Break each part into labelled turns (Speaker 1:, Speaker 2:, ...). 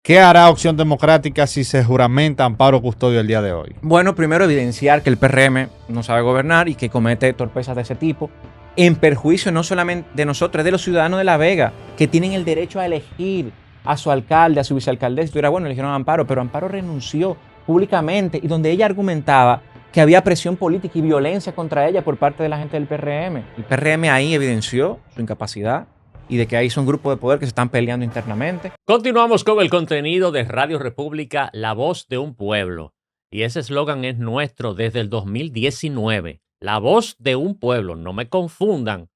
Speaker 1: ¿Qué hará Opción Democrática si se juramenta Amparo Custodio el día de hoy?
Speaker 2: Bueno, primero evidenciar que el PRM no sabe gobernar y que comete torpezas de ese tipo, en perjuicio no solamente de nosotros, de los ciudadanos de La Vega, que tienen el derecho a elegir a su alcalde, a su vicealcaldesa. Tú dirás, bueno, eligieron a Amparo, pero Amparo renunció públicamente y donde ella argumentaba que había presión política y violencia contra ella por parte de la gente del PRM. El PRM ahí evidenció su incapacidad y de que ahí son grupos de poder que se están peleando internamente.
Speaker 3: Continuamos con el contenido de Radio República, La Voz de un Pueblo. Y ese eslogan es nuestro desde el 2019. La Voz de un Pueblo. No me confundan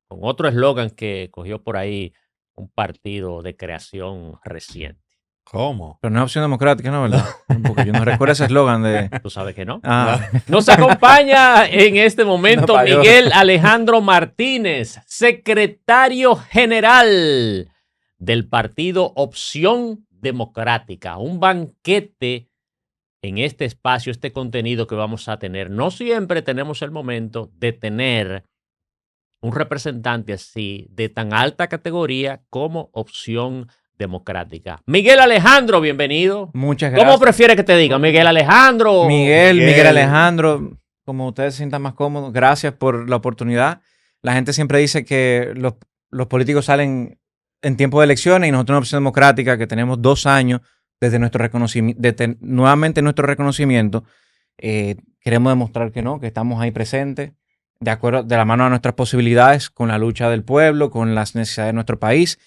Speaker 3: con otro eslogan que cogió por ahí un partido de creación reciente.
Speaker 1: ¿Cómo?
Speaker 2: Pero no es Opción Democrática, ¿no? ¿Verdad? Porque yo no recuerdo ese eslogan de...
Speaker 3: ¿Tú sabes que no?
Speaker 2: Ah.
Speaker 3: Nos acompaña en este momento
Speaker 2: No,
Speaker 3: Miguel Alejandro Martínez, secretario general del partido Opción Democrática. Un banquete en este espacio, este contenido que vamos a tener. No siempre tenemos el momento de tener un representante así de tan alta categoría como Opción Democrática. Miguel Alejandro, bienvenido.
Speaker 2: Muchas gracias.
Speaker 3: ¿Cómo prefiere que te diga? ¿Miguel Alejandro?
Speaker 2: Miguel Alejandro, como ustedes se sientan más cómodos, gracias por la oportunidad. La gente siempre dice que los políticos salen en tiempo de elecciones y nosotros en Opción Democrática, que tenemos 2 años desde nuestro reconocimiento, nuevamente nuestro reconocimiento, queremos demostrar que no, que estamos ahí presentes, de acuerdo, de la mano a nuestras posibilidades, con la lucha del pueblo, con las necesidades de nuestro país.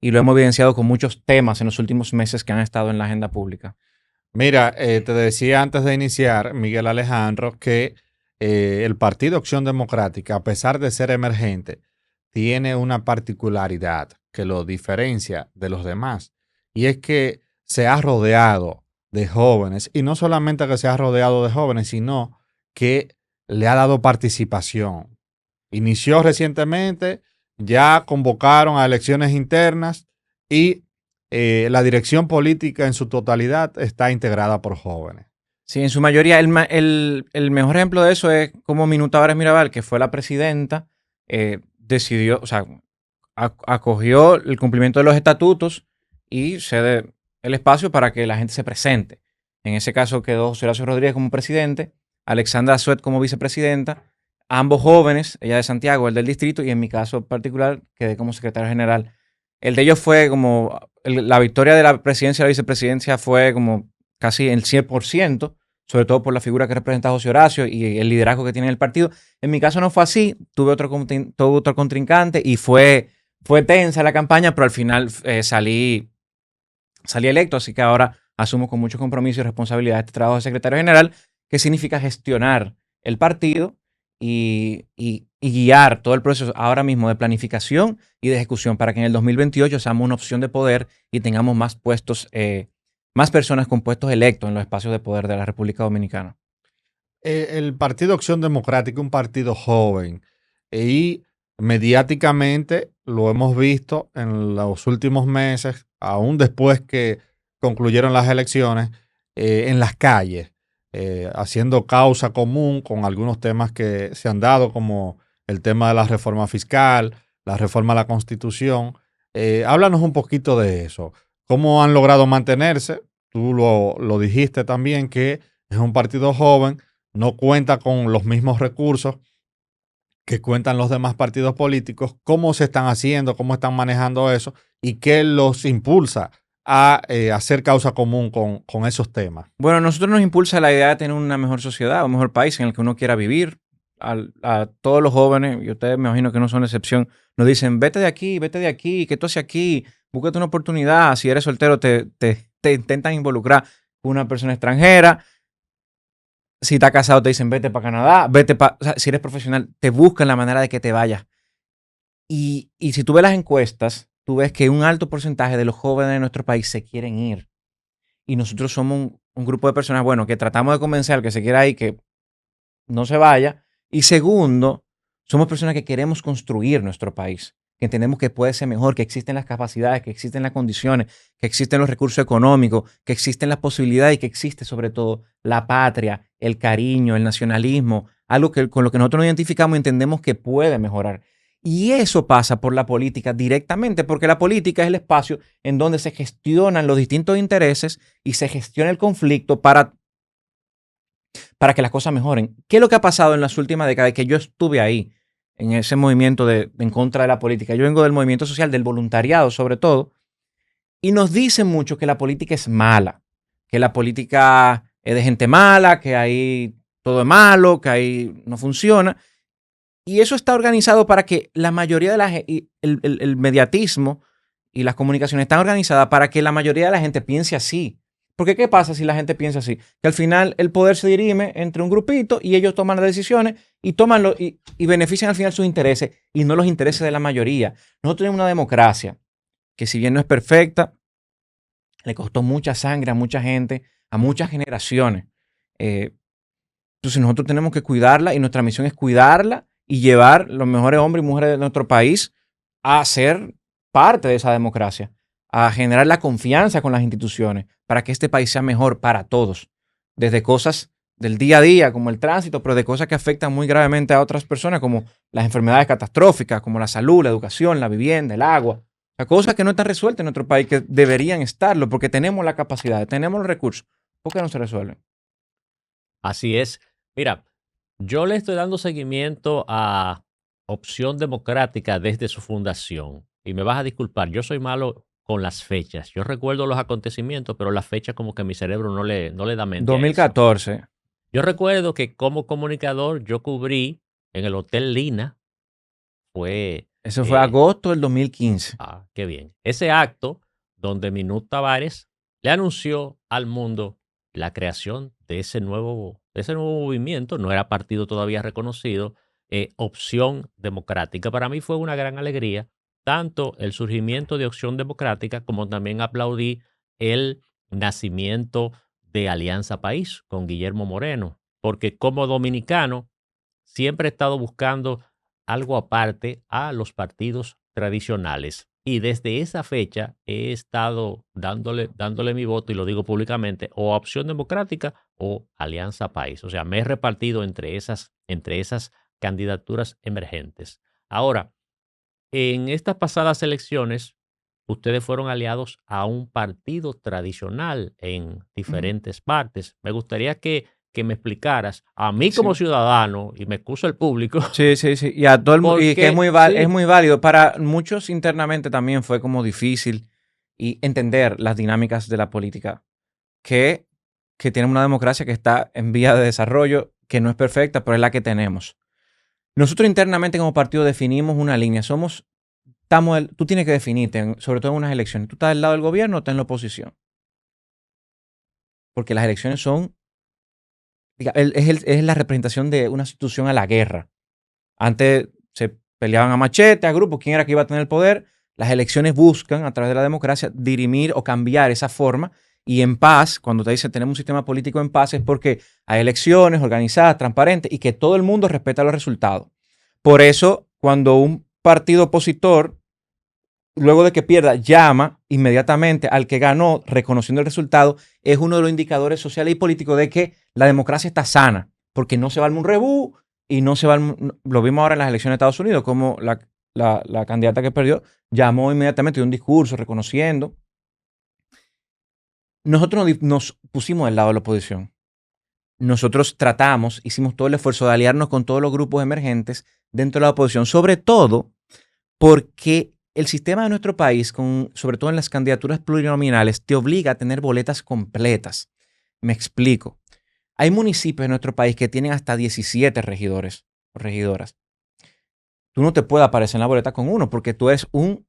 Speaker 2: Y lo hemos evidenciado con muchos temas en los últimos meses que han estado en la agenda pública.
Speaker 1: Mira, te decía antes de iniciar, Miguel Alejandro, que el Partido Acción Democrática, a pesar de ser emergente, tiene una particularidad que lo diferencia de los demás. Y es que se ha rodeado de jóvenes, y no solamente que se ha rodeado de jóvenes, sino que le ha dado participación. Inició recientemente. Ya convocaron a elecciones internas y la dirección política en su totalidad está integrada por jóvenes.
Speaker 2: Sí, en su mayoría. El mejor ejemplo de eso es como Minuta Vares Mirabal, que fue la presidenta, decidió, o sea, acogió el cumplimiento de los estatutos y cede el espacio para que la gente se presente. En ese caso quedó José Horacio Rodríguez como presidente, Alexandra Suet como vicepresidenta, ambos jóvenes, ella de Santiago, él del distrito, y en mi caso particular quedé como secretario general. El de ellos fue como, la victoria de la presidencia y la vicepresidencia fue como casi el 100%, sobre todo por la figura que representa José Horacio y el liderazgo que tiene el partido. En mi caso no fue así, tuve otro contrincante y fue tensa la campaña, pero al final salí electo, así que ahora asumo con mucho compromiso y responsabilidad este trabajo de secretario general, que significa gestionar el partido y guiar todo el proceso ahora mismo de planificación y de ejecución para que en el 2028 seamos una opción de poder y tengamos más puestos, más personas con puestos electos en los espacios de poder de la República Dominicana.
Speaker 1: El Partido Acción Democrática es un partido joven y mediáticamente lo hemos visto en los últimos meses, aún después que concluyeron las elecciones, en las calles. Haciendo causa común con algunos temas que se han dado, como el tema de la reforma fiscal, la reforma a la Constitución. Háblanos un poquito de eso. ¿Cómo han logrado mantenerse? Tú lo dijiste también, que es un partido joven, no cuenta con los mismos recursos que cuentan los demás partidos políticos. ¿Cómo se están haciendo? ¿Cómo están manejando eso? ¿Y qué los impulsa a hacer causa común con esos temas?
Speaker 2: Bueno, a nosotros nos impulsa la idea de tener una mejor sociedad, un mejor país en el que uno quiera vivir. A todos los jóvenes, y ustedes me imagino que no son excepción, nos dicen, vete de aquí, ¿qué tú haces aquí? Búscate una oportunidad. Si eres soltero, te intentan involucrar con una persona extranjera. Si estás casado, te dicen, vete para Canadá, o sea, si eres profesional, te buscan la manera de que te vayas. Y si tú ves las encuestas, tú ves que un alto porcentaje de los jóvenes de nuestro país se quieren ir. Y nosotros somos un grupo de personas, bueno, que tratamos de convencer al que se quiera ir que no se vaya. Y segundo, somos personas que queremos construir nuestro país, que entendemos que puede ser mejor, que existen las capacidades, que existen las condiciones, que existen los recursos económicos, que existen las posibilidades y que existe sobre todo la patria, el cariño, el nacionalismo, algo con lo que nosotros nos identificamos y entendemos que puede mejorar. Y eso pasa por la política directamente, porque la política es el espacio en donde se gestionan los distintos intereses y se gestiona el conflicto para que las cosas mejoren. ¿Qué es lo que ha pasado en las últimas décadas? Que yo estuve ahí, en ese movimiento en contra de la política. Yo vengo del movimiento social, del voluntariado sobre todo, y nos dicen mucho que la política es mala, que la política es de gente mala, que ahí todo es malo, que ahí no funciona. Y eso está organizado para que la mayoría de el mediatismo y las comunicaciones están organizadas para que la mayoría de la gente piense así. Porque ¿qué pasa si la gente piensa así? Que al final el poder se dirime entre un grupito y ellos toman las decisiones y benefician al final sus intereses y no los intereses de la mayoría. Nosotros tenemos una democracia que, si bien no es perfecta, le costó mucha sangre a mucha gente, a muchas generaciones. Entonces nosotros tenemos que cuidarla y nuestra misión es cuidarla y llevar los mejores hombres y mujeres de nuestro país a ser parte de esa democracia, a generar la confianza con las instituciones para que este país sea mejor para todos, desde cosas del día a día como el tránsito, pero de cosas que afectan muy gravemente a otras personas como las enfermedades catastróficas, como la salud, la educación, la vivienda, el agua. O sea, cosas que no están resueltas en nuestro país, que deberían estarlo porque tenemos la capacidad, tenemos los recursos. ¿Por qué no se resuelven?
Speaker 3: Así es. Mira, yo le estoy dando seguimiento a Opción Democrática desde su fundación. Y me vas a disculpar, yo soy malo con las fechas. Yo recuerdo los acontecimientos, pero las fechas como que mi cerebro no le da mente a eso.
Speaker 2: 2014.
Speaker 3: Yo recuerdo que como comunicador yo cubrí en el Hotel Lina.
Speaker 2: Eso fue agosto del 2015.
Speaker 3: Qué bien. Ese acto donde Minut Tavares le anunció al mundo la creación de ese nuevo movimiento, no era partido todavía reconocido, Opción Democrática. Para mí fue una gran alegría, tanto el surgimiento de Opción Democrática como también aplaudí el nacimiento de Alianza País con Guillermo Moreno, porque como dominicano siempre he estado buscando algo aparte a los partidos tradicionales. Y desde esa fecha he estado dándole mi voto, y lo digo públicamente, o a Opción Democrática o Alianza País. O sea, me he repartido entre esas candidaturas emergentes. Ahora, en estas pasadas elecciones, ustedes fueron aliados a un partido tradicional en diferentes partes. Me gustaría que me explicaras, a mí como ciudadano, y me excuso el público.
Speaker 2: Sí. Y a todo el mundo, y que es muy válido. Para muchos internamente también fue como difícil entender las dinámicas de la política, que tiene una democracia que está en vía de desarrollo, que no es perfecta, pero es la que tenemos. Nosotros internamente como partido definimos una línea. Tú tienes que definirte, sobre todo en unas elecciones. ¿Tú estás del lado del gobierno o estás en la oposición? Porque las elecciones son es la representación de una institución a la guerra. Antes se peleaban a machete, a grupos, quién era que iba a tener el poder. Las elecciones buscan, a través de la democracia, dirimir o cambiar esa forma. Y en paz, cuando te dice tenemos un sistema político en paz, es porque hay elecciones organizadas, transparentes y que todo el mundo respeta los resultados. Por eso, cuando un partido opositor, luego de que pierda, llama inmediatamente al que ganó, reconociendo el resultado, es uno de los indicadores sociales y políticos de que la democracia está sana, porque no se va al rebú y no se va lo vimos ahora en las elecciones de Estados Unidos, como la candidata que perdió llamó inmediatamente, dio un discurso reconociendo. Nosotros nos pusimos del lado de la oposición. Nosotros hicimos todo el esfuerzo de aliarnos con todos los grupos emergentes dentro de la oposición, sobre todo porque el sistema de nuestro país, sobre todo en las candidaturas plurinominales, te obliga a tener boletas completas. Me explico. Hay municipios en nuestro país que tienen hasta 17 regidores o regidoras. Tú no te puedes aparecer en la boleta con uno porque tú eres un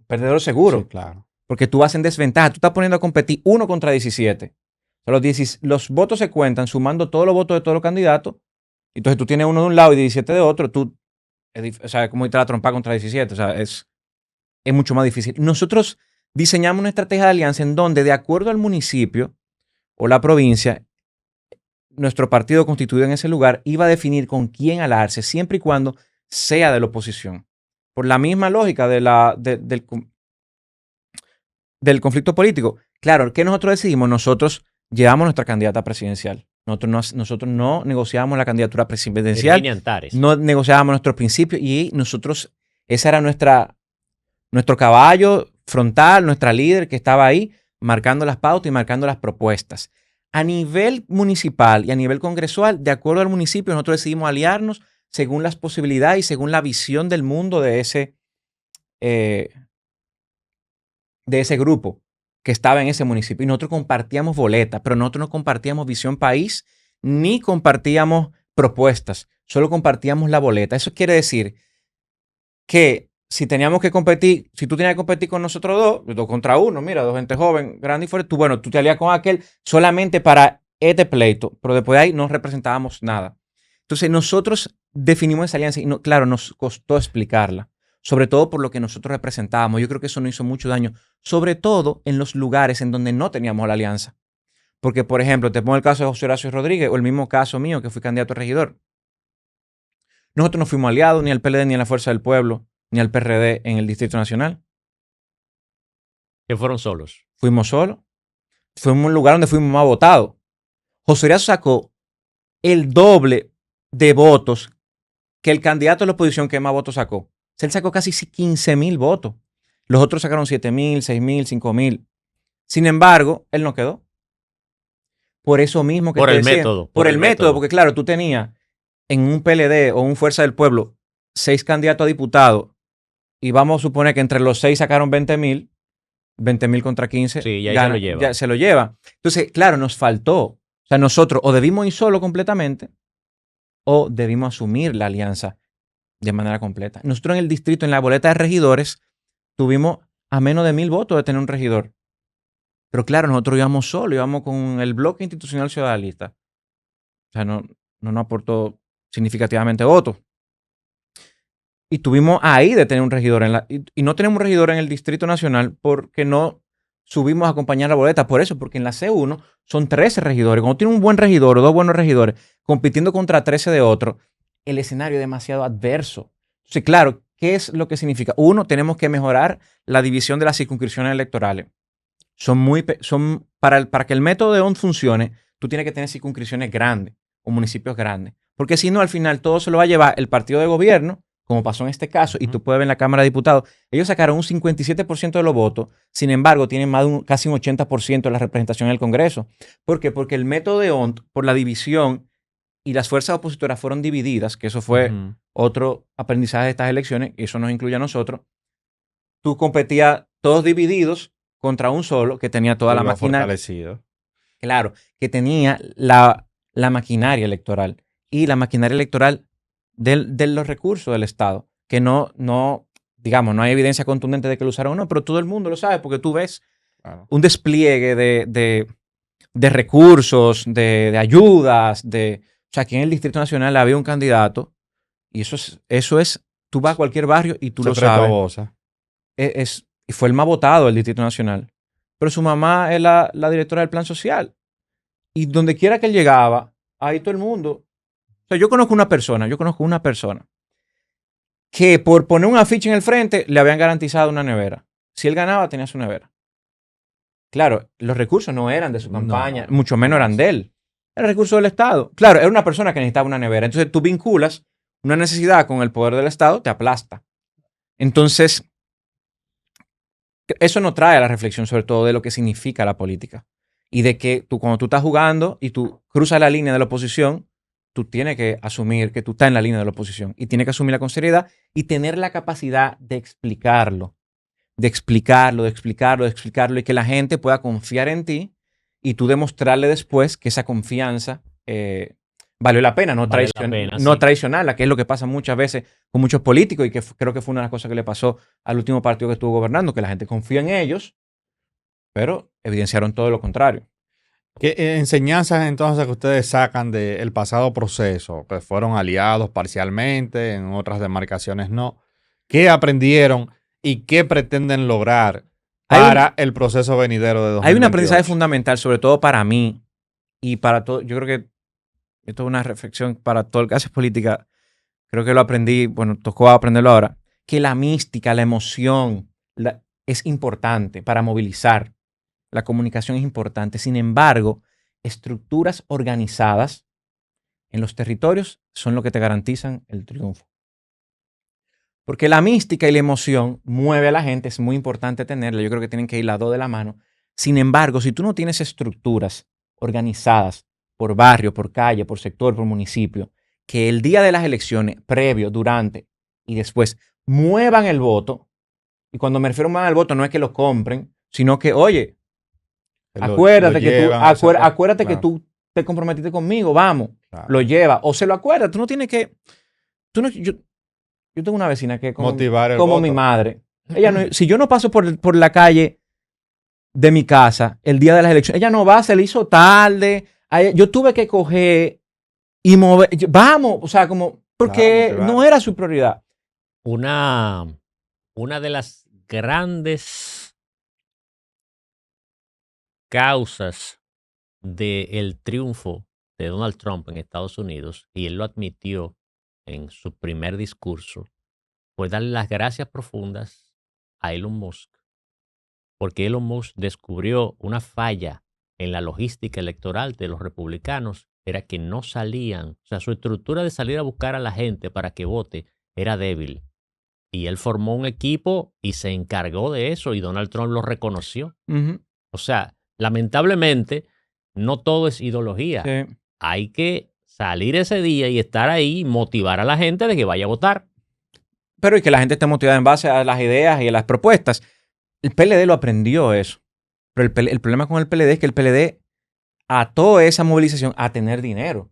Speaker 2: perdedor seguro.
Speaker 1: Sí, claro.
Speaker 2: Porque tú vas en desventaja. Tú estás poniendo a competir 1 contra 17. O sea, los votos se cuentan sumando todos los votos de todos los candidatos. Entonces tú tienes uno de un lado y 17 de otro. O sea, es como irte a la trompa contra 17. O sea, es mucho más difícil. Nosotros diseñamos una estrategia de alianza en donde, de acuerdo al municipio o la provincia, nuestro partido constituido en ese lugar iba a definir con quién aliarse, siempre y cuando sea de la oposición. Por la misma lógica del conflicto político. Claro, ¿qué nosotros decidimos? Nosotros llevamos nuestra candidata presidencial. Nosotros no negociábamos la candidatura presidencial,
Speaker 3: Virginia Antares.
Speaker 2: no negociábamos nuestros principios y ese era nuestro caballo frontal, nuestra líder que estaba ahí marcando las pautas y marcando las propuestas. A nivel municipal y a nivel congresual, de acuerdo al municipio, nosotros decidimos aliarnos según las posibilidades y según la visión del mundo de ese grupo que estaba en ese municipio. Y nosotros compartíamos boletas, pero nosotros no compartíamos visión país ni compartíamos propuestas, solo compartíamos la boleta. Eso quiere decir que si teníamos que competir, si tú tenías que competir con nosotros dos contra uno, mira, dos gente joven, grande y fuerte, tú te alías con aquel solamente para este pleito, pero después de ahí no representábamos nada. Entonces nosotros definimos esa alianza y claro, nos costó explicarla, sobre todo por lo que nosotros representábamos. Yo creo que eso nos hizo mucho daño, sobre todo en los lugares en donde no teníamos la alianza. Porque, por ejemplo, te pongo el caso de José Horacio Rodríguez o el mismo caso mío, que fui candidato a regidor. Nosotros no fuimos aliados ni al PLD ni a la Fuerza del Pueblo, ni al PRD en el Distrito Nacional.
Speaker 3: Que fueron solos.
Speaker 2: Fuimos solos. Fuimos un lugar donde fuimos más votados. José Horacio sacó el doble de votos que el candidato de la oposición que más votos sacó. O sea, él sacó casi 15,000 votos. Los otros sacaron 7,000, 6,000, 5,000. Sin embargo, él no quedó. Por eso mismo que
Speaker 3: por
Speaker 2: te
Speaker 3: el
Speaker 2: decía,
Speaker 3: método.
Speaker 2: Por el método, porque claro, tú tenías en un PLD o un Fuerza del Pueblo 6 candidatos a diputados y vamos a suponer que entre los 6 sacaron 20,000 contra 15.
Speaker 3: Sí, y ahí se lo lleva.
Speaker 2: Ya se lo lleva. Entonces, claro, nos faltó. O sea, nosotros o debimos ir solo completamente o debimos asumir la alianza de manera completa. Nosotros en el distrito, en la boleta de regidores, tuvimos a menos de 1,000 votos de tener un regidor. Pero claro, nosotros íbamos solos, íbamos con el bloque institucional ciudadalista. O sea, no nos aportó significativamente votos. Y tuvimos ahí de tener un regidor. Y no tenemos un regidor en el Distrito Nacional porque no subimos a acompañar la boleta. Por eso, porque en la C1 son 13 regidores. Cuando tiene un buen regidor o 2 buenos regidores compitiendo contra 13 de otro, el escenario es demasiado adverso. Entonces, claro, ¿qué es lo que significa? Uno, tenemos que mejorar la división de las circunscripciones electorales. Para que el método de OND funcione, tú tienes que tener circunscripciones grandes o municipios grandes. Porque si no, al final todo se lo va a llevar el partido de gobierno, como pasó en este caso, y tú puedes ver en la Cámara de Diputados, ellos sacaron un 57% de los votos, sin embargo, tienen casi un 80% de la representación en el Congreso. ¿Por qué? Porque el método de OND, por la división, y las fuerzas opositoras fueron divididas, que eso fue otro aprendizaje de estas elecciones, y eso nos incluye a nosotros. Tú competías todos divididos contra un solo que tenía toda la maquinaria. Claro, que tenía la maquinaria electoral y la maquinaria electoral de los recursos del Estado, que no hay evidencia contundente de que lo usaron o no, pero todo el mundo lo sabe porque tú ves un despliegue de recursos, de ayudas, o sea, aquí en el Distrito Nacional había un candidato y eso es, tú vas a cualquier barrio y tú lo sabes. Y fue el más votado del Distrito Nacional. Pero su mamá es la directora del Plan Social. Y donde quiera que él llegaba, ahí todo el mundo. O sea, yo conozco una persona que por poner un afiche en el frente le habían garantizado una nevera. Si él ganaba, tenía su nevera. Claro, los recursos no eran de su campaña, mucho menos eran de él. Era recurso del Estado. Claro, era una persona que necesitaba una nevera. Entonces tú vinculas una necesidad con el poder del Estado, te aplasta. Entonces, eso no trae a la reflexión sobre todo de lo que significa la política. Y de que cuando tú estás jugando y tú cruzas la línea de la oposición, tú tienes que asumir que tú estás en la línea de la oposición. Y tienes que asumirla con seriedad y tener la capacidad de explicarlo. De explicarlo y que la gente pueda confiar en ti y tú demostrarle después que esa confianza valió la pena, no traicionarla, que es lo que pasa muchas veces con muchos políticos y que creo que fue una de las cosas que le pasó al último partido que estuvo gobernando, que la gente confía en ellos, pero evidenciaron todo lo contrario.
Speaker 1: ¿Qué enseñanzas entonces que ustedes sacan del pasado proceso? Que fueron aliados parcialmente, en otras demarcaciones no. ¿Qué aprendieron y qué pretenden lograr para el proceso venidero de 2028?
Speaker 2: Hay un aprendizaje fundamental, sobre todo para mí y para todo. Yo creo que esto es una reflexión para todo el que hace política. Creo que lo aprendí, tocó aprenderlo ahora, que la mística, la emoción es importante para movilizar. La comunicación es importante. Sin embargo, estructuras organizadas en los territorios son lo que te garantizan el triunfo. Porque la mística y la emoción mueve a la gente, es muy importante tenerla. Yo creo que tienen que ir las dos de la mano. Sin embargo, si tú no tienes estructuras organizadas por barrio, por calle, por sector, por municipio, que el día de las elecciones, previo, durante y después, muevan el voto, y cuando me refiero a muevan el voto no es que lo compren, sino que, oye, acuérdate
Speaker 1: claro.
Speaker 2: que tú te comprometiste conmigo, vamos,
Speaker 1: Claro.
Speaker 2: lo lleva, o se lo acuerda, tú no tienes que, yo tengo una vecina que es
Speaker 1: Motivar el
Speaker 2: como mi
Speaker 1: voto.
Speaker 2: madre. Ella no, si yo no paso por la calle de mi casa el día de las elecciones, ella no va, se le hizo tarde. Yo tuve que coger y mover. Vamos, o sea, como, porque
Speaker 1: Claro,
Speaker 2: no era su prioridad.
Speaker 3: Una de las grandes causas del triunfo de Donald Trump en Estados Unidos, y él lo admitió en su primer discurso, fue darle las gracias profundas a Elon Musk, porque Elon Musk descubrió una falla en la logística electoral de los republicanos, era que no salían, o sea, su estructura de salir a buscar a la gente para que vote era débil. Y él formó un equipo y se encargó de eso, y Donald Trump lo reconoció.
Speaker 2: Ujú.
Speaker 3: O sea, lamentablemente, no todo es ideología.
Speaker 2: Sí.
Speaker 3: Hay que salir ese día y estar ahí y motivar a la gente de que vaya a votar.
Speaker 2: Pero y que la gente esté motivada en base a las ideas y a las propuestas. El PLD lo aprendió eso. Pero el problema con el PLD es que el PLD ató esa movilización a tener dinero.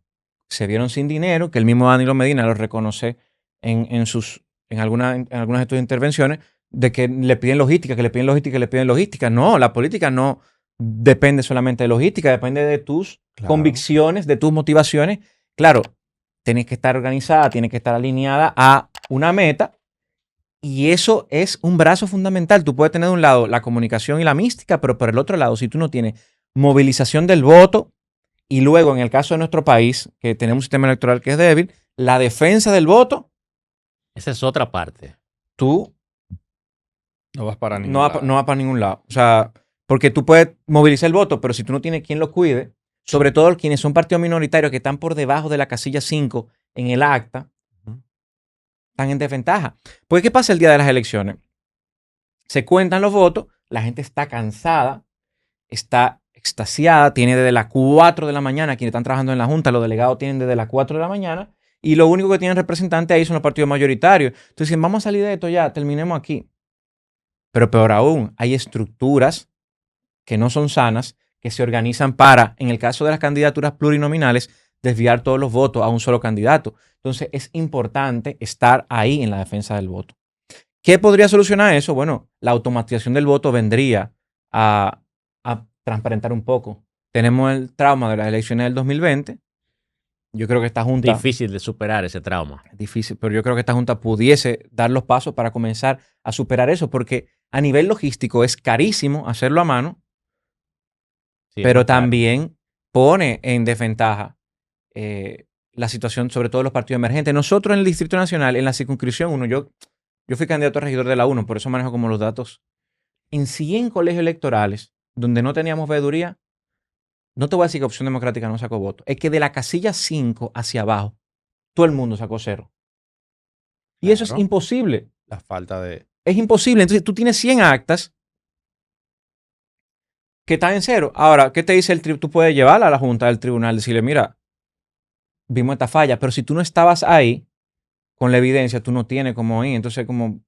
Speaker 2: Se vieron sin dinero, que el mismo Danilo Medina lo reconoce en algunas de tus intervenciones, de que le piden logística, que le piden logística, que le piden logística. No, la política no depende solamente de logística, depende de tus convicciones, de tus motivaciones. Claro, tienes que estar organizada, tienes que estar alineada a una meta, y eso es un brazo fundamental. Tú puedes tener de un lado la comunicación y la mística, pero por el otro lado, si tú no tienes movilización del voto, y luego en el caso de nuestro país, que tenemos un sistema electoral que es débil, la defensa del voto,
Speaker 3: Esa es otra parte.
Speaker 2: tú
Speaker 1: No vas para ningún
Speaker 2: no
Speaker 1: lado.
Speaker 2: va para ningún lado. O sea, porque tú puedes movilizar el voto, pero si tú no tienes quien lo cuide, sobre todo quienes son partidos minoritarios que están por debajo de la casilla 5 en el acta, están en desventaja. Pues, ¿qué pasa el día de las elecciones? Se cuentan los votos, la gente está cansada, está extasiada, tiene desde las 4 de la mañana, quienes están trabajando en la Junta, los delegados tienen desde las 4 de la mañana, y lo único que tienen representantes ahí son los partidos mayoritarios. Entonces dicen, vamos a salir de esto ya, terminemos aquí. Pero peor aún, hay estructuras que no son sanas, que se organizan para, en el caso de las candidaturas plurinominales, desviar todos los votos a un solo candidato. Entonces es importante estar ahí en la defensa del voto. ¿Qué podría solucionar eso? Bueno, la automatización del voto vendría a transparentar un poco. Tenemos el trauma de las elecciones del 2020. Yo creo que esta Junta...
Speaker 3: Difícil de superar ese trauma.
Speaker 2: Es difícil, pero yo creo que esta Junta pudiese dar los pasos para comenzar a superar eso, porque a nivel logístico es carísimo hacerlo a mano,
Speaker 3: Sí,
Speaker 2: pero
Speaker 3: más caro.
Speaker 2: también pone en desventaja la situación, sobre todo los partidos emergentes. Nosotros en el Distrito Nacional, en la circunscripción 1, yo fui candidato a regidor de la 1, por eso manejo como los datos. En 100 colegios electorales donde no teníamos veeduría, no te voy a decir que Opción Democrática no sacó votos, es que de la casilla 5 hacia abajo, todo el mundo sacó 0. Y eso es
Speaker 1: Claro.
Speaker 2: imposible.
Speaker 1: La falta de...
Speaker 2: Es imposible. Entonces tú tienes 100 actas que están en 0. Ahora, ¿qué te dice el tribunal? Tú puedes llevarla a la Junta del Tribunal, decirle, mira, vimos esta falla, pero si tú no estabas ahí con la evidencia, tú no tienes cómo ir. Entonces, como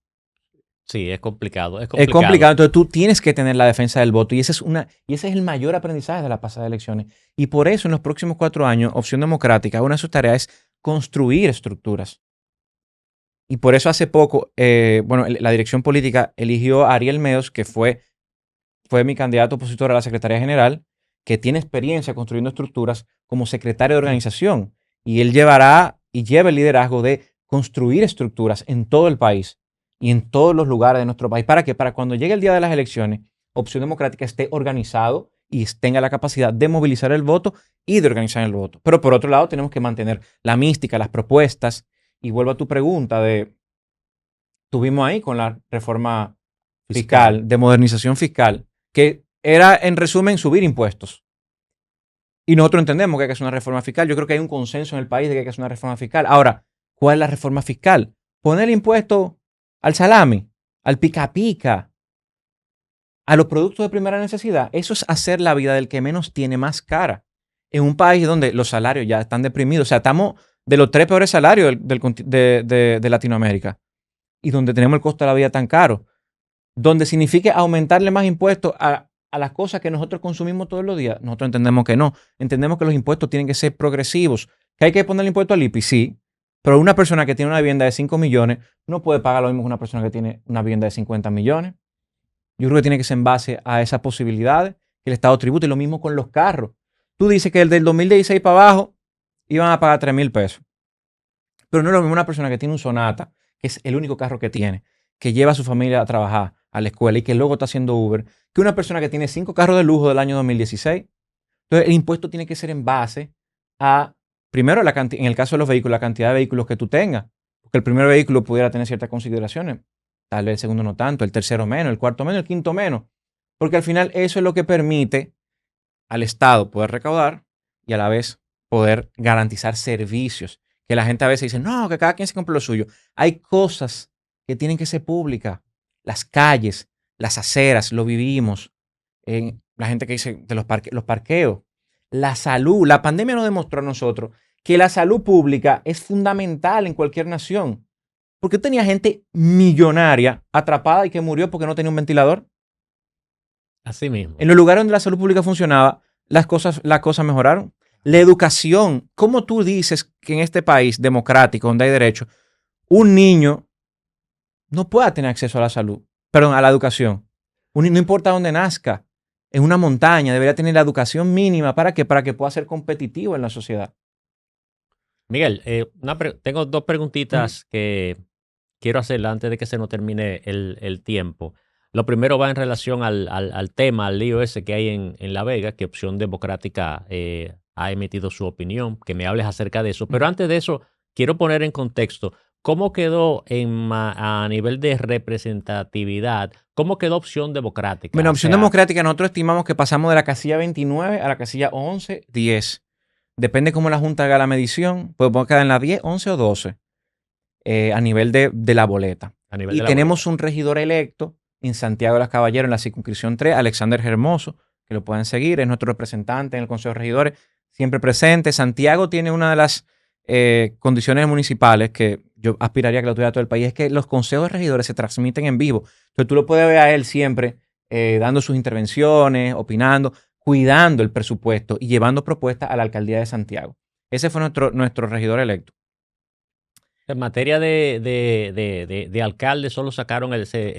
Speaker 3: Sí, es complicado. Es
Speaker 2: es complicado. Entonces tú tienes que tener la defensa del voto, y ese es el mayor aprendizaje de las pasadas elecciones. Y por eso en los próximos 4 años, Opción Democrática, una de sus tareas es construir estructuras. Y por eso hace poco, la dirección política eligió a Ariel Medos, que fue mi candidato opositor a la Secretaría General, que tiene experiencia construyendo estructuras como secretario de organización. Y él lleva el liderazgo de construir estructuras en todo el país y en todos los lugares de nuestro país. ¿Para qué? Para cuando llegue el día de las elecciones, Opción Democrática esté organizado y tenga la capacidad de movilizar el voto y de organizar el voto. Pero por otro lado, tenemos que mantener la mística, las propuestas. Y vuelvo a tu pregunta tuvimos ahí con la reforma fiscal, de modernización fiscal, que era en resumen subir impuestos. Y nosotros entendemos que hay que hacer una reforma fiscal. Yo creo que hay un consenso en el país de que hay que hacer una reforma fiscal. Ahora, ¿cuál es la reforma fiscal? Poner impuesto al salami, al pica pica, a los productos de primera necesidad. Eso es hacer la vida del que menos tiene más cara. En un país donde los salarios ya están deprimidos. O sea, estamos de los 3 peores salarios de Latinoamérica. Y donde tenemos el costo de la vida tan caro. Donde signifique aumentarle más impuestos a las cosas que nosotros consumimos todos los días. Nosotros entendemos que no. Entendemos que los impuestos tienen que ser progresivos. ¿Que hay que poner el impuesto al IPI? Sí. Pero una persona que tiene una vivienda de 5 millones no puede pagar lo mismo que una persona que tiene una vivienda de 50 millones. Yo creo que tiene que ser en base a esas posibilidades que el Estado tribute. Y lo mismo con los carros. Tú dices que el del 2016 para abajo iban a pagar 3,000 pesos. Pero no es lo mismo una persona que tiene un Sonata, que es el único carro que tiene, que lleva a su familia a trabajar, a la escuela y que luego está haciendo Uber, que una persona que tiene 5 carros de lujo del año 2016. Entonces, el impuesto tiene que ser en base a, primero, en el caso de los vehículos, la cantidad de vehículos que tú tengas. Porque el primer vehículo pudiera tener ciertas consideraciones. Tal vez el segundo no tanto, el tercero menos, el cuarto menos, el quinto menos. Porque al final eso es lo que permite al Estado poder recaudar y a la vez poder garantizar servicios. Que la gente a veces dice, no, que cada quien se compre lo suyo. Hay cosas que tienen que ser públicas. Las calles, las aceras, lo vivimos. La gente que dice de los parqueos. La salud. La pandemia nos demostró a nosotros que la salud pública es fundamental en cualquier nación. Porque tenía gente millonaria atrapada y que murió porque no tenía un ventilador.
Speaker 3: Así mismo.
Speaker 2: En los lugares donde la salud pública funcionaba, las cosas mejoraron. La educación. ¿Cómo tú dices que en este país democrático, donde hay derechos, un niño no pueda tener acceso a la salud? Perdón, a la educación. No importa dónde nazca. En una montaña debería tener la educación mínima. ¿Para qué? Para que pueda ser competitivo en la sociedad.
Speaker 3: Miguel, tengo 2 preguntitas que quiero hacerla antes de que se nos termine el tiempo. Lo primero va en relación al tema, al lío ese que hay en La Vega, que Opción Democrática ha emitido su opinión, que me hables acerca de eso. Pero antes de eso, quiero poner en contexto cómo quedó a nivel de representatividad, cómo quedó Opción Democrática.
Speaker 2: Bueno, Opción Democrática, nosotros estimamos que pasamos de la casilla 29 a la casilla 11, 10. Depende cómo la Junta haga la medición, pues podemos quedar en la 10, 11 o 12 a nivel de la boleta. Y tenemos un regidor electo en Santiago de los Caballeros, en la circunscripción 3, Alexander Hermoso, que lo pueden seguir, es nuestro representante en el Consejo de Regidores, siempre presente. Santiago tiene una de las condiciones municipales que yo aspiraría a que lo tuviera todo el país, es que los consejos de regidores se transmiten en vivo. Entonces tú lo puedes ver a él siempre dando sus intervenciones, opinando, cuidando el presupuesto y llevando propuestas a la alcaldía de Santiago. Ese fue nuestro regidor electo.
Speaker 3: En materia de alcalde, solo sacaron ese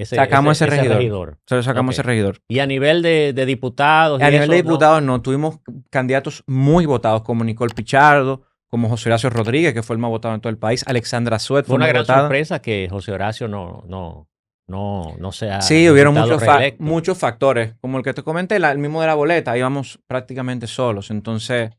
Speaker 2: regidor. Solo sacamos ese regidor.
Speaker 3: Y a nivel de diputados.
Speaker 2: A nivel de diputados, no. Tuvimos candidatos muy votados, como Nicole Pichardo, como José Horacio Rodríguez, que fue el más votado en todo el país. Alexandra Suet
Speaker 3: fue una gran sorpresa que José Horacio no sea.
Speaker 2: Sí, hubieron muchos factores. Como el que te comenté, el mismo de la boleta, íbamos prácticamente solos. Entonces,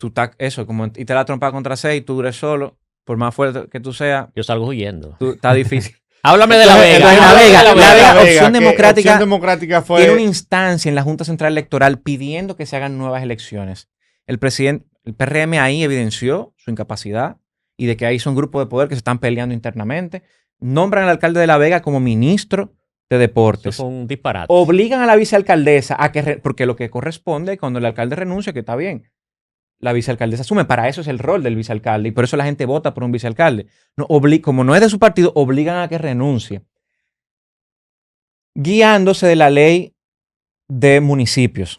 Speaker 2: y te la trompa contra 6, tú eres solo. Por más fuerte que tú seas.
Speaker 3: Yo salgo huyendo.
Speaker 2: Está difícil.
Speaker 3: Háblame de La Vega.
Speaker 2: La Vega, Opción Democrática
Speaker 1: fue...
Speaker 2: tiene una instancia en la Junta Central Electoral pidiendo que se hagan nuevas elecciones. El PRM ahí evidenció su incapacidad y de que ahí son grupos de poder que se están peleando internamente. Nombran al alcalde de La Vega como ministro de Deportes.
Speaker 3: Eso fue un disparate.
Speaker 2: Obligan a la vicealcaldesa porque lo que corresponde cuando el alcalde renuncia, que está bien. La vicealcaldesa asume. Para eso es el rol del vicealcalde y por eso la gente vota por un vicealcalde. Como no es de su partido, obligan a que renuncie. Guiándose de la ley de municipios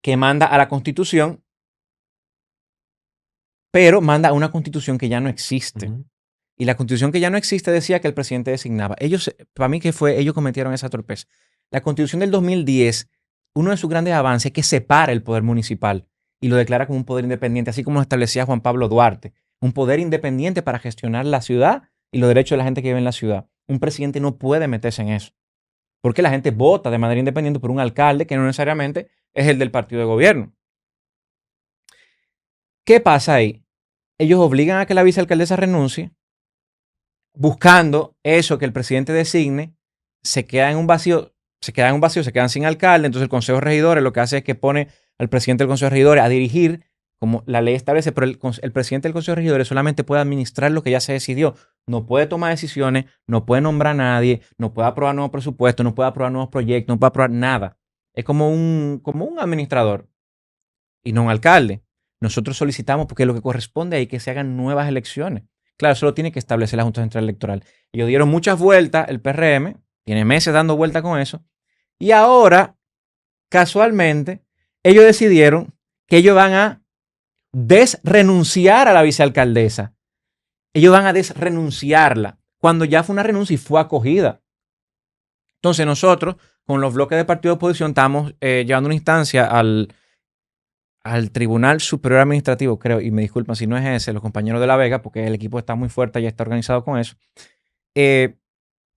Speaker 2: que manda a la Constitución, pero manda a una Constitución que ya no existe. Uh-huh. Y la Constitución que ya no existe decía que el presidente designaba. Para mí ellos cometieron esa torpeza. La Constitución del 2010, uno de sus grandes avances es que separa el poder municipal y lo declara como un poder independiente, así como lo establecía Juan Pablo Duarte. Un poder independiente para gestionar la ciudad y los derechos de la gente que vive en la ciudad. Un presidente no puede meterse en eso. Porque la gente vota de manera independiente por un alcalde que no necesariamente es el del partido de gobierno. ¿Qué pasa ahí? Ellos obligan a que la vicealcaldesa renuncie, buscando eso que el presidente designe, se quedan sin alcalde, entonces el Consejo de Regidores lo que hace es que pone al presidente del Consejo de Regidores a dirigir, como la ley establece, pero el presidente del Consejo de Regidores solamente puede administrar lo que ya se decidió. No puede tomar decisiones, no puede nombrar a nadie, no puede aprobar nuevos presupuestos, no puede aprobar nuevos proyectos, no puede aprobar nada. Es como un administrador y no un alcalde. Nosotros solicitamos, porque lo que corresponde es que se hagan nuevas elecciones. Claro, eso lo tiene que establecer la Junta Central Electoral. Ellos dieron muchas vueltas, el PRM, tiene meses dando vueltas con eso, y ahora, casualmente, ellos decidieron que ellos van a desrenunciar a la vicealcaldesa. Ellos van a desrenunciarla, cuando ya fue una renuncia y fue acogida. Entonces nosotros, con los bloques de partido de oposición, estamos llevando una instancia al Tribunal Superior Administrativo, creo, y me disculpan si no es ese, los compañeros de La Vega, porque el equipo está muy fuerte, ya está organizado con eso,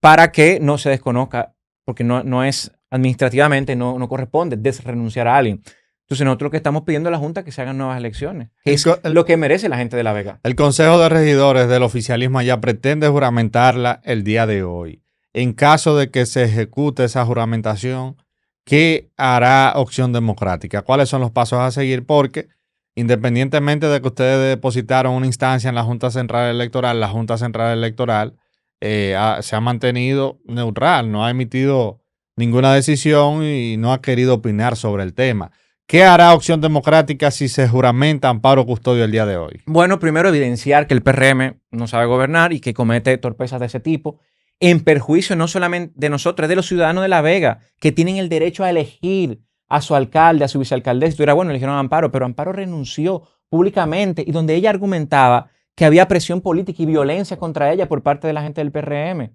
Speaker 2: para que no se desconozca, porque no es administrativamente, no corresponde desrenunciar a alguien. Entonces nosotros lo que estamos pidiendo a la Junta es que se hagan nuevas elecciones, que es lo que merece la gente de La Vega.
Speaker 1: El Consejo de Regidores del oficialismo ya pretende juramentarla el día de hoy. En caso de que se ejecute esa juramentación, ¿qué hará Opción Democrática? ¿Cuáles son los pasos a seguir? Porque independientemente de que ustedes depositaron una instancia en la Junta Central Electoral, la Junta Central Electoral se ha mantenido neutral, no ha emitido ninguna decisión y no ha querido opinar sobre el tema. ¿Qué hará Opción Democrática si se juramenta Amparo Custodio el día de hoy?
Speaker 2: Bueno, primero evidenciar que el PRM no sabe gobernar y que comete torpezas de ese tipo, en perjuicio no solamente de nosotros, es de los ciudadanos de La Vega, que tienen el derecho a elegir a su alcalde, a su vicealcaldesa. Si era bueno, eligieron a Amparo, pero Amparo renunció públicamente y donde ella argumentaba que había presión política y violencia contra ella por parte de la gente del PRM.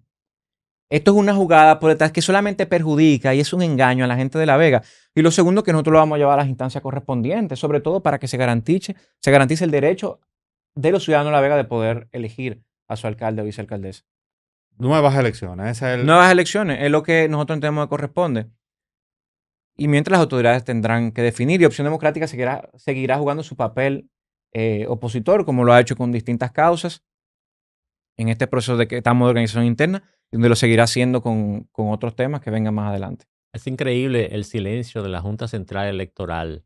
Speaker 2: Esto es una jugada por detrás que solamente perjudica y es un engaño a la gente de La Vega. Y lo segundo, que nosotros lo vamos a llevar a las instancias correspondientes, sobre todo para que se garantice el derecho de los ciudadanos de La Vega de poder elegir a su alcalde o vicealcaldesa.
Speaker 1: Nuevas elecciones.
Speaker 2: Nuevas elecciones es lo que nosotros entendemos que corresponde. Y mientras las autoridades tendrán que definir, y Opción Democrática seguirá jugando su papel opositor, como lo ha hecho con distintas causas, en este proceso de que estamos de organización interna, y donde lo seguirá haciendo con otros temas que vengan más adelante.
Speaker 3: Es increíble el silencio de la Junta Central Electoral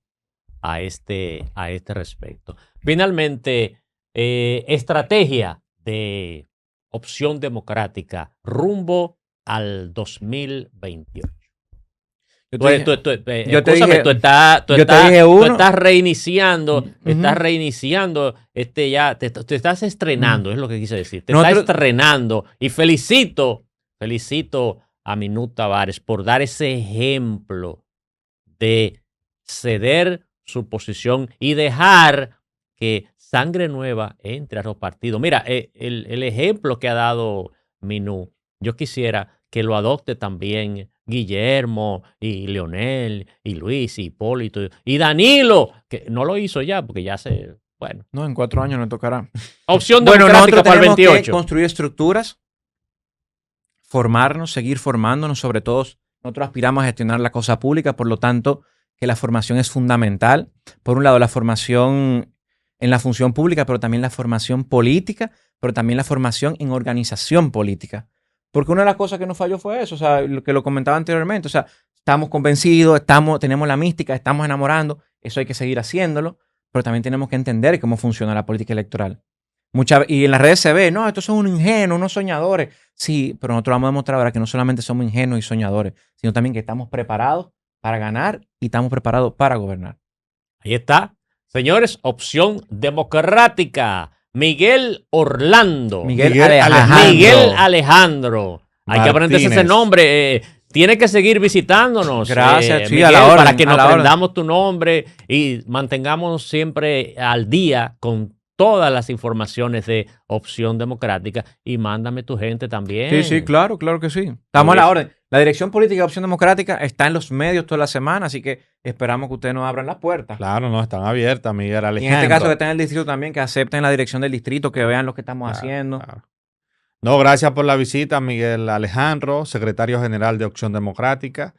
Speaker 3: a este respecto. Finalmente, estrategia de Opción Democrática rumbo al 2028. Tú estás reiniciando, te estás estrenando, es lo que quise decir. Te estás estrenando y felicito a Minú Tavares por dar ese ejemplo de ceder su posición y dejar que sangre nueva entre a los partidos. Mira, el ejemplo que ha dado Minú, yo quisiera que lo adopte también Guillermo y Leonel y Luis y Hipólito y Danilo, que no lo hizo ya porque ya bueno.
Speaker 2: No, en 4 años no tocará.
Speaker 3: Opción Democrática para el 28.
Speaker 2: Tenemos que construir estructuras, formarnos, seguir formándonos, sobre todo nosotros aspiramos a gestionar la cosa pública, por lo tanto que la formación es fundamental. Por un lado, la formación en la función pública, pero también la formación política, pero también la formación en organización política. Porque una de las cosas que nos falló fue eso, o sea, lo que lo comentaba anteriormente, o sea, estamos convencidos, tenemos la mística, estamos enamorando, eso hay que seguir haciéndolo, pero también tenemos que entender cómo funciona la política electoral. Y en las redes se ve, no, estos son unos ingenuos, unos soñadores. Sí, pero nosotros vamos a demostrar ahora que no solamente somos ingenuos y soñadores, sino también que estamos preparados para ganar y estamos preparados para gobernar.
Speaker 3: Ahí está. Señores, Opción Democrática. Miguel Orlando.
Speaker 2: Miguel
Speaker 3: Alejandro. Hay que aprenderse ese nombre. Tiene que seguir visitándonos.
Speaker 2: Gracias, sí,
Speaker 3: Miguel,
Speaker 2: a la orden,
Speaker 3: para que nos aprendamos tu nombre y mantengamos siempre al día con todas las informaciones de Opción Democrática. Y mándame tu gente también.
Speaker 2: Sí, claro que sí. Estamos a la orden. La dirección política de Opción Democrática está en los medios toda la semana, así que esperamos que ustedes nos abran las puertas.
Speaker 1: Claro, no, están abiertas, Miguel Alejandro.
Speaker 2: Y en este caso que estén en el distrito también, que acepten la dirección del distrito, que vean lo que estamos haciendo.
Speaker 1: Claro. No, gracias por la visita, Miguel Alejandro, secretario general de Opción Democrática,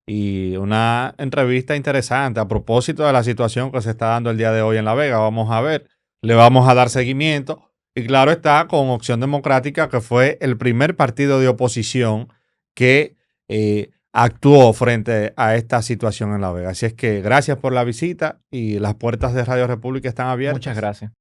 Speaker 1: y una entrevista interesante a propósito de la situación que se está dando el día de hoy en La Vega. Vamos a ver, le vamos a dar seguimiento. Y claro está, con Opción Democrática, que fue el primer partido de oposición que actuó frente a esta situación en La Vega. Así es que gracias por la visita y las puertas de Radio República están abiertas.
Speaker 2: Muchas gracias.